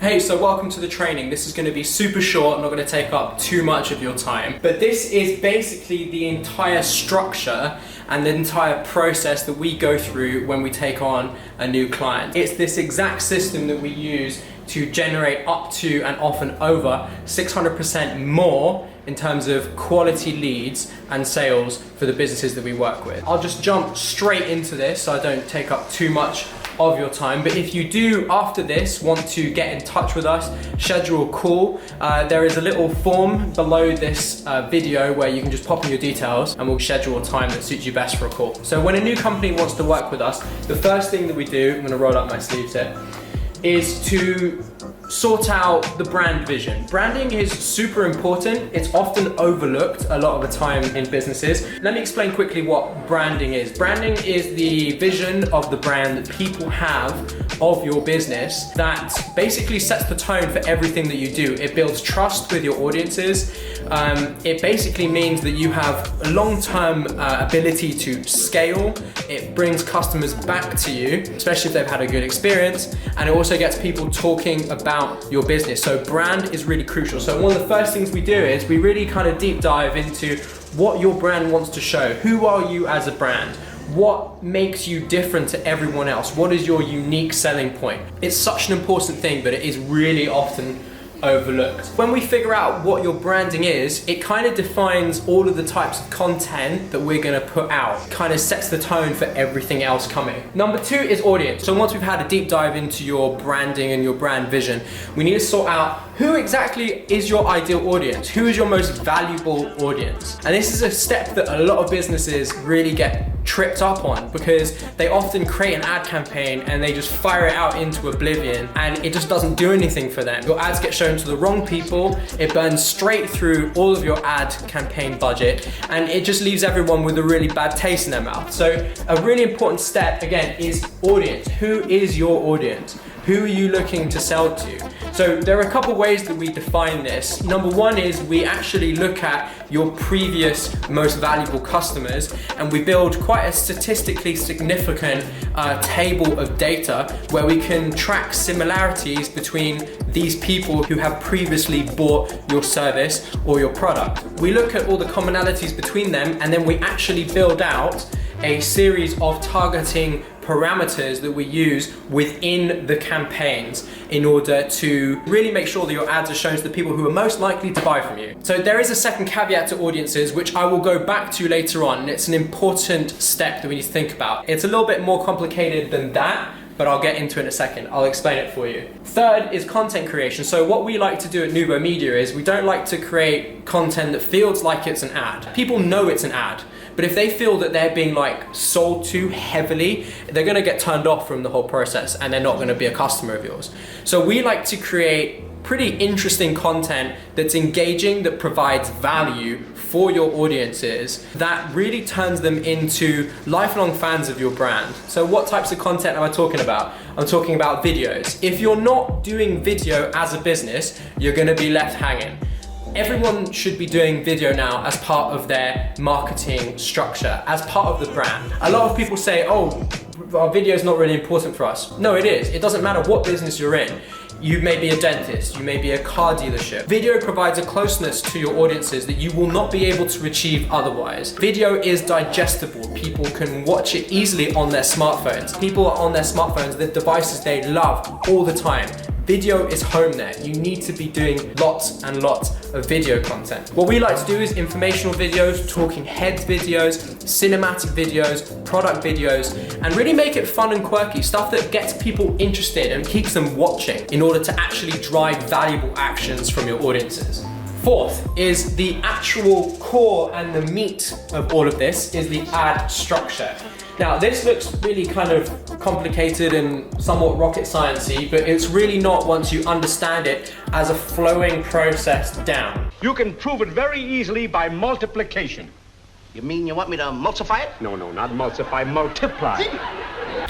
Hey, so welcome to the training. This is going to be super short, I'm not going to take up too much of your time. But this is basically the entire structure and the entire process that we go through when we take on a new client. It's this exact system that we use to generate up to and often over 600% more in terms of quality leads and sales for the businesses that we work with. I'll just jump straight into this so I don't take up too much of your time, but if you do after this want to get in touch with us, schedule a call, there is a little form below this video where you can just pop in your details and we'll schedule a time that suits you best for a call. So when a new company wants to work with us, the first thing that we do, I'm gonna roll up my sleeves here, is to sort out the brand vision. Branding is super important. It's often overlooked a lot of the time in businesses. Let me explain quickly what branding is. Branding is the vision of the brand that people have of your business that basically sets the tone for everything that you do. It builds trust with your audiences. It basically means that you have a long-term ability to scale. It brings customers back to you, especially if they've had a good experience, and it also gets people talking about your business. So brand is really crucial. So one of the first things we do is we really kind of deep dive into what your brand wants to show. Who are you as a brand? What makes you different to everyone else? What is your unique selling point? It's such an important thing, but it is really often overlooked. When we figure out what your branding is, it kind of defines all of the types of content that we're gonna put out. It kind of sets the tone for everything else coming. Number two is audience. So once we've had a deep dive into your branding and your brand vision, we need to sort out who exactly is your ideal audience? Who is your most valuable audience? And this is a step that a lot of businesses really get tripped up on because they often create an ad campaign and they just fire it out into oblivion and it just doesn't do anything for them. Your ads get shown to the wrong people, it burns straight through all of your ad campaign budget, and it just leaves everyone with a really bad taste in their mouth. So a really important step, again, is audience. Who is your audience? Who are you looking to sell to? So there are a couple ways that we define this. Number one is we actually look at your previous most valuable customers and we build quite a statistically significant table of data where we can track similarities between these people who have previously bought your service or your product. We look at all the commonalities between them and then we actually build out a series of targeting parameters that we use within the campaigns in order to really make sure that your ads are shown to the people who are most likely to buy from you. So there is a second caveat to audiences, which I will go back to later on, and it's an important step that we need to think about. It's a little bit more complicated than that, but I'll get into it in a second. I'll explain it for you. Third is content creation. So what we like to do at Nubo Media is we don't like to create content that feels like it's an ad. People know it's an ad, but if they feel that they're being sold to heavily, they're gonna get turned off from the whole process and they're not gonna be a customer of yours. So we like to create pretty interesting content that's engaging, that provides value for your audiences, that really turns them into lifelong fans of your brand. So what types of content am I talking about? I'm talking about videos. If you're not doing video as a business, you're gonna be left hanging. Everyone should be doing video now as part of their marketing structure, as part of the brand. A lot of people say, oh, our video is not really important for us. No, it is. It doesn't matter what business you're in. You may be a dentist, you may be a car dealership. Video provides a closeness to your audiences that you will not be able to achieve otherwise. Video is digestible. People can watch it easily on their smartphones. People are on their smartphones, the devices they love all the time. Video is home there. You need to be doing lots and lots of video content. What we like to do is informational videos, talking heads videos, cinematic videos, product videos, and really make it fun and quirky, stuff that gets people interested and keeps them watching in order to actually drive valuable actions from your audiences. Fourth is the actual core and the meat of all of this is the ad structure. Now this looks really kind of complicated and somewhat rocket sciencey, but it's really not once you understand it as a flowing process down. You can prove it very easily by multiplication. You mean you want me to multiply it? No, not multiply, multiply.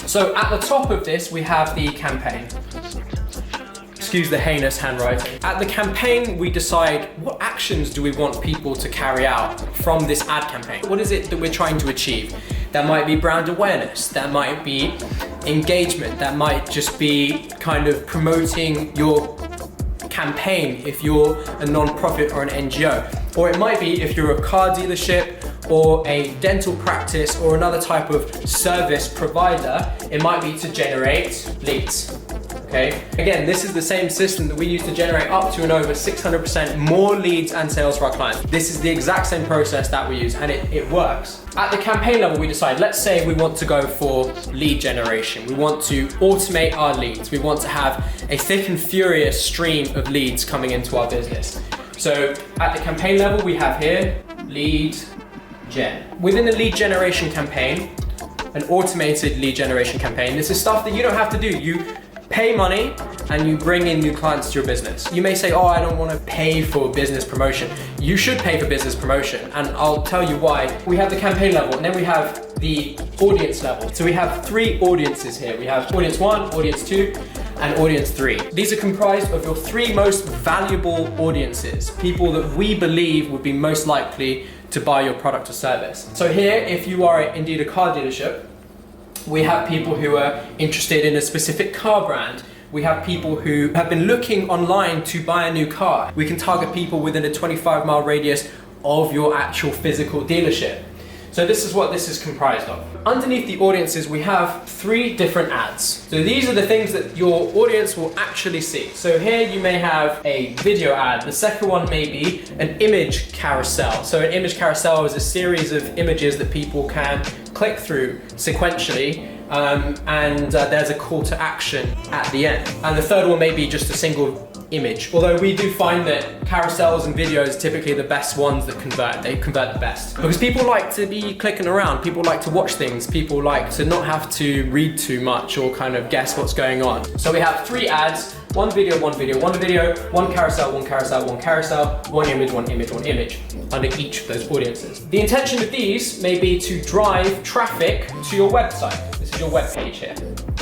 So at the top of this we have the campaign. Excuse the heinous handwriting. At the campaign, we decide what actions do we want people to carry out from this ad campaign. What is it that we're trying to achieve? That might be brand awareness, that might be engagement, that might just be kind of promoting your campaign if you're a non-profit or an NGO. Or it might be if you're a car dealership or a dental practice or another type of service provider, it might be to generate leads. Okay. Again, this is the same system that we use to generate up to and over 600% more leads and sales for our clients. This is the exact same process that we use, and it works. At the campaign level, we decide, let's say we want to go for lead generation. We want to automate our leads. We want to have a thick and furious stream of leads coming into our business. So at the campaign level, we have here lead gen. Within the lead generation campaign, an automated lead generation campaign, this is stuff that you don't have to do. You pay money and you bring in new clients to your business. You may say, oh, I don't want to pay for business promotion. You should pay for business promotion, and I'll tell you why. We have the campaign level, and then we have the audience level. So we have 3 audiences here. We have audience 1, audience 2, and audience 3. These are comprised of your 3 most valuable audiences, people that we believe would be most likely to buy your product or service. So here, if you are indeed a car dealership, we have people who are interested in a specific car brand. We have people who have been looking online to buy a new car. We can target people within a 25-mile radius of your actual physical dealership. So this is what this is comprised of. Underneath the audiences, we have 3 different ads. So these are the things that your audience will actually see. So here you may have a video ad. The second one may be an image carousel. So an image carousel is a series of images that people can click through sequentially, and there's a call to action at the end. And the third one may be just a single image. Although we do find that carousels and videos are typically the best ones that convert. They convert the best. Because people like to be clicking around, people like to watch things, people like to not have to read too much or kind of guess what's going on. So we have 3 ads, 1 video, 1 video, 1 video, 1 carousel, 1 carousel, 1 carousel, 1 image, 1 image, 1 image under each of those audiences. The intention of these may be to drive traffic to your website. This is your web page here.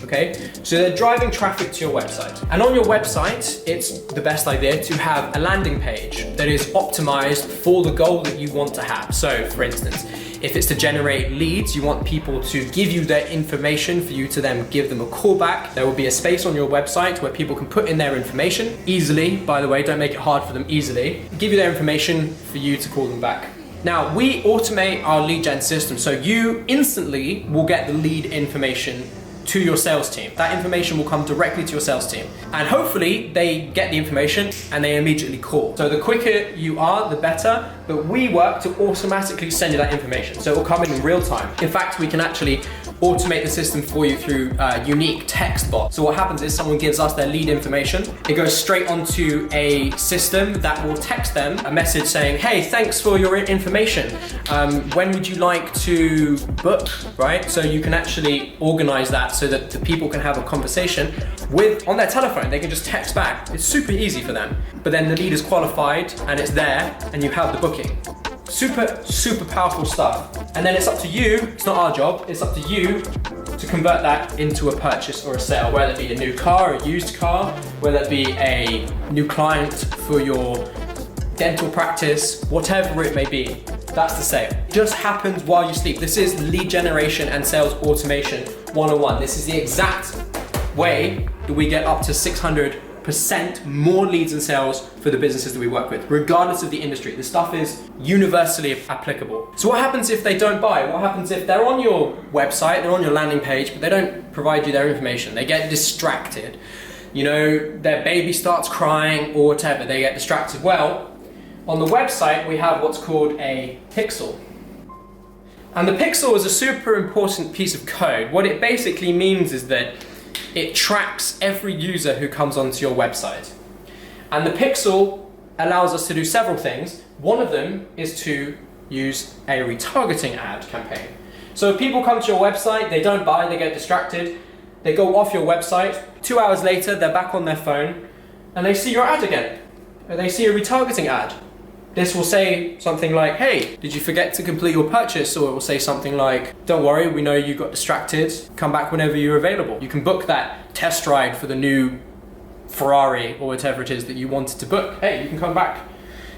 Okay, so they're driving traffic to your website. And on your website, it's the best idea to have a landing page that is optimized for the goal that you want to have. So for instance, if it's to generate leads, you want people to give you their information for you to then give them a call back. There will be a space on your website where people can put in their information easily. By the way, don't make it hard for them, easily. Give you their information for you to call them back. Now, we automate our lead gen system, so you instantly will get the lead information to your sales team. That information will come directly to your sales team. And hopefully they get the information and they immediately call. So the quicker you are, the better, but we work to automatically send you that information. So it will come in real time. In fact, we can actually automate the system for you through a unique text bot. So what happens is someone gives us their lead information. It goes straight onto a system that will text them a message saying, hey, thanks for your information. When would you like to book, right? So you can actually organize that so that the people can have a conversation on their telephone. They can just text back. It's super easy for them. But then the lead is qualified and it's there and you have the booking. Super, super powerful stuff. And then it's up to you, it's not our job, it's up to you to convert that into a purchase or a sale, whether it be a new car, a used car, whether it be a new client for your dental practice, whatever it may be. That's the sale. It just happens while you sleep. This is lead generation and sales automation 101. This is the exact way that we get up to 600% more leads and sales for the businesses that we work with, regardless of the industry. The stuff is universally applicable. So what happens if they don't buy? What happens if they're on your website, they're on your landing page, but they don't provide you their information? They get distracted. You know, their baby starts crying or whatever, they get distracted. Well, on the website, we have what's called a pixel. And the pixel is a super important piece of code. What it basically means is that it tracks every user who comes onto your website. And the pixel allows us to do several things. One of them is to use a retargeting ad campaign. So if people come to your website, they don't buy, they get distracted, they go off your website, 2 hours later, they're back on their phone, and they see your ad again. They see a retargeting ad. This will say something like, hey, did you forget to complete your purchase? Or it will say something like, don't worry, we know you got distracted. Come back whenever you're available. You can book that test ride for the new Ferrari or whatever it is that you wanted to book. Hey, you can come back.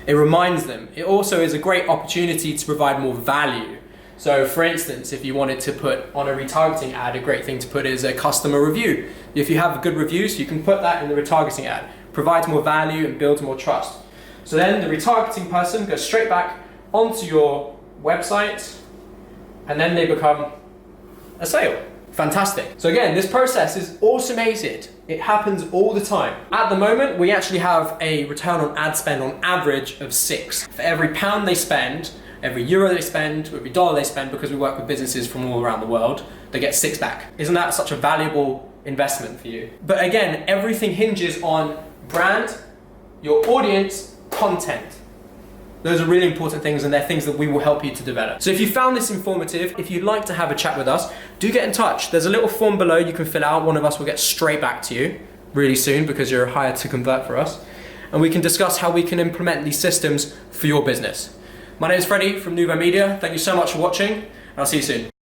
It reminds them. It also is a great opportunity to provide more value. So for instance, if you wanted to put on a retargeting ad, a great thing to put is a customer review. If you have good reviews, you can put that in the retargeting ad. provides more value and builds more trust. So then the retargeting person goes straight back onto your website, and then they become a sale. Fantastic. So again, this process is automated. It happens all the time. At the moment, we actually have a return on ad spend on average of 6. For every pound they spend, every euro they spend, every dollar they spend, because we work with businesses from all around the world, they get 6 back. Isn't that such a valuable investment for you? But again, everything hinges on brand, your audience, content. Those are really important things, and they're things that we will help you to develop. So if you found this informative, if you'd like to have a chat with us, do get in touch. There's a little form below you can fill out. One of us will get straight back to you really soon because you're hired to convert for us. And we can discuss how we can implement these systems for your business. My name is Freddie from Nuvo Media. Thank you so much for watching, and I'll see you soon.